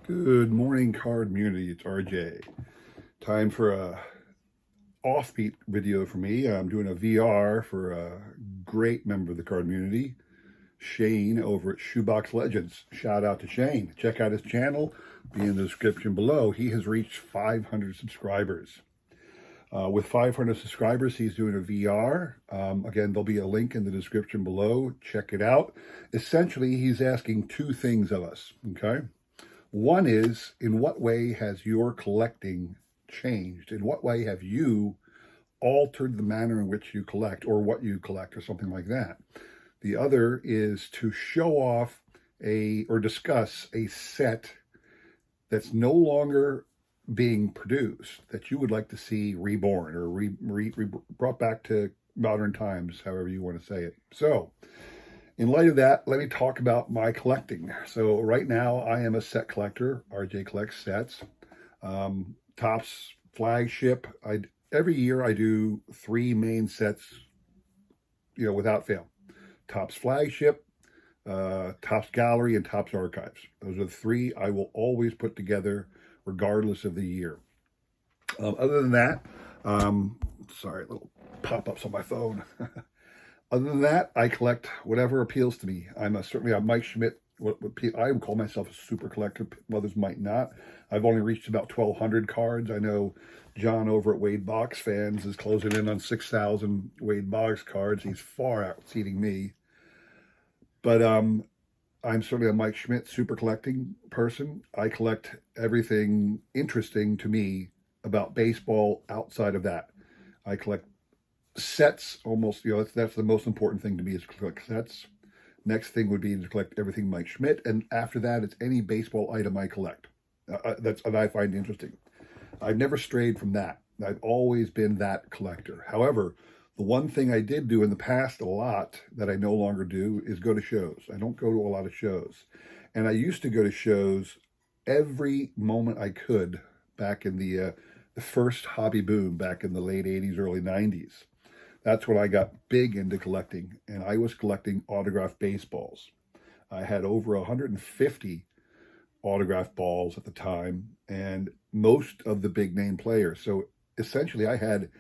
Good morning, card community. It's RJ. Time for a offbeat video for me. I'm doing a VR for a great member of the card community, Shane over at Shoebox Legends. Shout out to Shane. Check out his channel. Be in the description below. He has reached 500 subscribers. With 500 subscribers, he's doing a VR. Again, there'll be a link in the description below. Check it out. Essentially, he's asking two things of us, okay? One is, in what way has your collecting changed? In what way have you altered the manner in which you collect or what you collect or something like that? The other is to show off or discuss a set that's no longer being produced that you would like to see reborn or brought back to modern times, however you want to say it. So, in light of that, let me talk about my collecting. So right now, I am a set collector. RJ collects sets. Topps flagship. Every year I do 3 main sets, without fail. Topps flagship, Topps gallery, and Topps archives. Those are the 3 I will always put together, regardless of the year. Other than that, sorry, little pop-ups on my phone. Other than that, I collect whatever appeals to me. Certainly a Mike Schmidt. I would call myself a super collector. Others might not. I've only reached about 1,200 cards. I know John over at Wade Box Fans is closing in on 6,000 Wade Box cards. He's far exceeding me. But I'm certainly a Mike Schmidt super collecting person. I collect everything interesting to me about baseball outside of that. I collect sets, almost, that's the most important thing to me, is to collect sets. Next thing would be to collect everything Mike Schmidt, and after that, it's any baseball item I collect. That's what I find interesting. I've never strayed from that. I've always been that collector. However, the one thing I did do in the past a lot that I no longer do is go to shows. I don't go to a lot of shows. And I used to go to shows every moment I could back in the first hobby boom back in the late 80s, early 90s. That's when I got big into collecting, and I was collecting autographed baseballs. I had over 150 autographed balls at the time, and most of the big name players. So essentially, I had,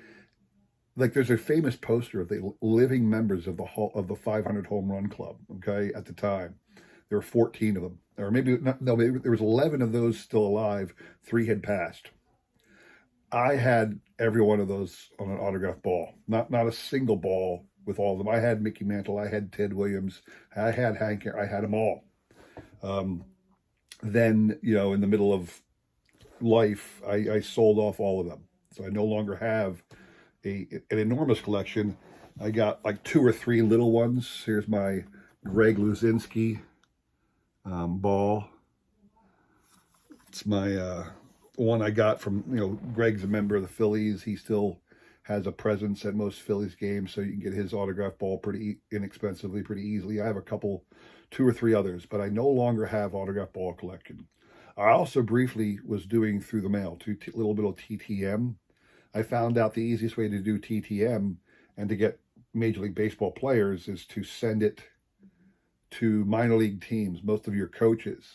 like, there's a famous poster of the living members of the 500 home run club. Okay, at the time, there were 14 of them, or maybe not, no, maybe there was 11 of those still alive. 3 had passed. I had every one of those on an autographed ball. Not a single ball with all of them. I had Mickey Mantle. I had Ted Williams. I had Hank. I had them all. Then, in the middle of life, I sold off all of them. So I no longer have an enormous collection. I got like 2 or 3 little ones. Here's my Greg Luzinski ball. It's my one I got from, Greg's a member of the Phillies. He still has a presence at most Phillies games, so you can get his autograph ball pretty inexpensively, pretty easily. I have 2 or 3 others, but I no longer have autograph ball collection. I also briefly was doing through the mail, a little bit of TTM. I found out the easiest way to do TTM and to get Major League Baseball players is to send it to minor league teams. Most of your coaches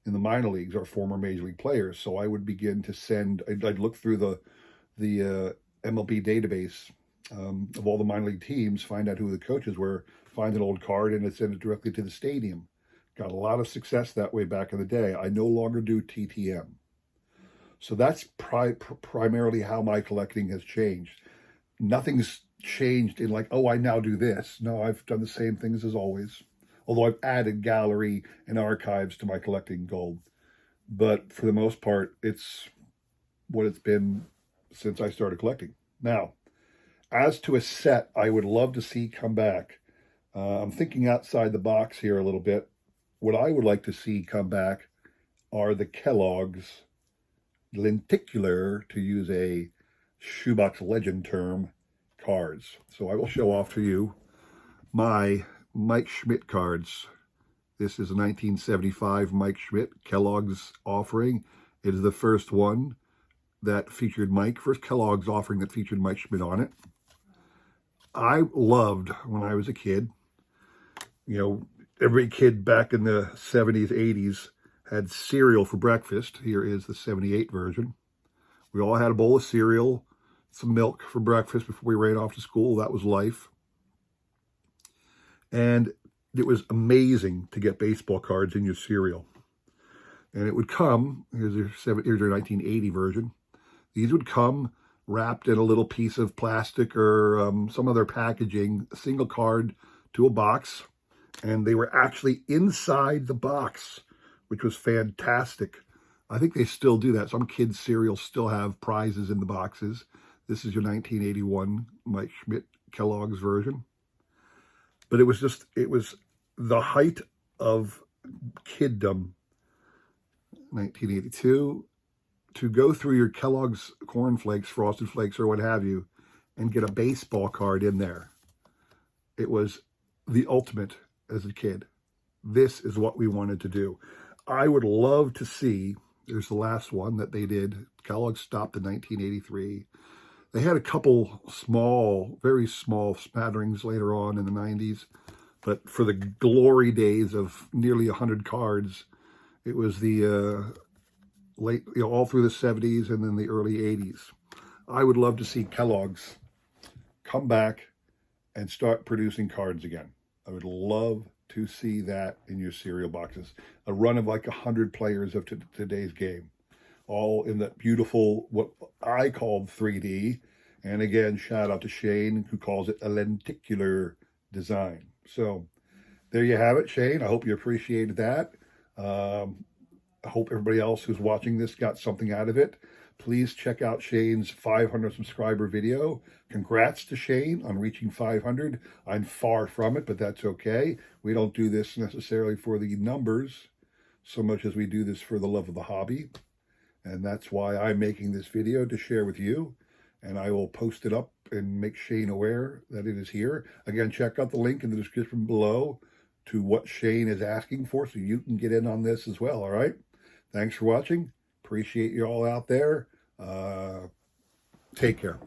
in the minor leagues are former major league players. So I would begin to I'd look through the MLB database of all the minor league teams, find out who the coaches were, find an old card, and send it directly to the stadium. Got a lot of success that way back in the day. I no longer do TTM. So that's primarily how my collecting has changed. Nothing's changed in like, oh, I now do this. No, I've done the same things as always. Although I've added gallery and archives to my collecting gold. But for the most part, it's what it's been since I started collecting. Now, as to a set I would love to see come back, I'm thinking outside the box here a little bit. What I would like to see come back are the Kellogg's lenticular, to use a Shoebox Legend term, cards. So I will show off to you my Mike Schmidt cards. This is a 1975 Mike Schmidt Kellogg's offering. It is the first one that featured first Kellogg's offering that featured Mike Schmidt on it. I loved, when I was a kid, every kid back in the 70s, 80s had cereal for breakfast. Here is the 78 version. We all had a bowl of cereal, some milk for breakfast before we ran off to school. That was life. And it was amazing to get baseball cards in your cereal. And it would come, here's your 1980 version. These would come wrapped in a little piece of plastic or some other packaging, a single card to a box. And they were actually inside the box, which was fantastic. I think they still do that. Some kids' cereals still have prizes in the boxes. This is your 1981 Mike Schmidt Kellogg's version. But it was the height of kiddom, 1982, to go through your Kellogg's Corn Flakes, Frosted Flakes, or what have you, and get a baseball card in there. It was the ultimate as a kid. This is what we wanted to do. I would love to see, there's the last one that they did. Kellogg stopped in 1983. They had a couple small, very small smatterings later on in the 90s. But for the glory days of nearly 100 cards, it was the late, all through the 70s and then the early 80s. I would love to see Kellogg's come back and start producing cards again. I would love to see that in your cereal boxes. A run of like 100 players of today's game, all in that beautiful, what I called 3D. And again, shout out to Shane, who calls it a lenticular design. So there you have it, Shane. I hope you appreciated that. I hope everybody else who's watching this got something out of it. Please check out Shane's 500 subscriber video. Congrats to Shane on reaching 500. I'm far from it, but that's okay. We don't do this necessarily for the numbers so much as we do this for the love of the hobby. And that's why I'm making this video to share with you. And I will post it up and make Shane aware that it is here. Again, check out the link in the description below to what Shane is asking for so you can get in on this as well, all right? Thanks for watching. Appreciate you all out there. Take care.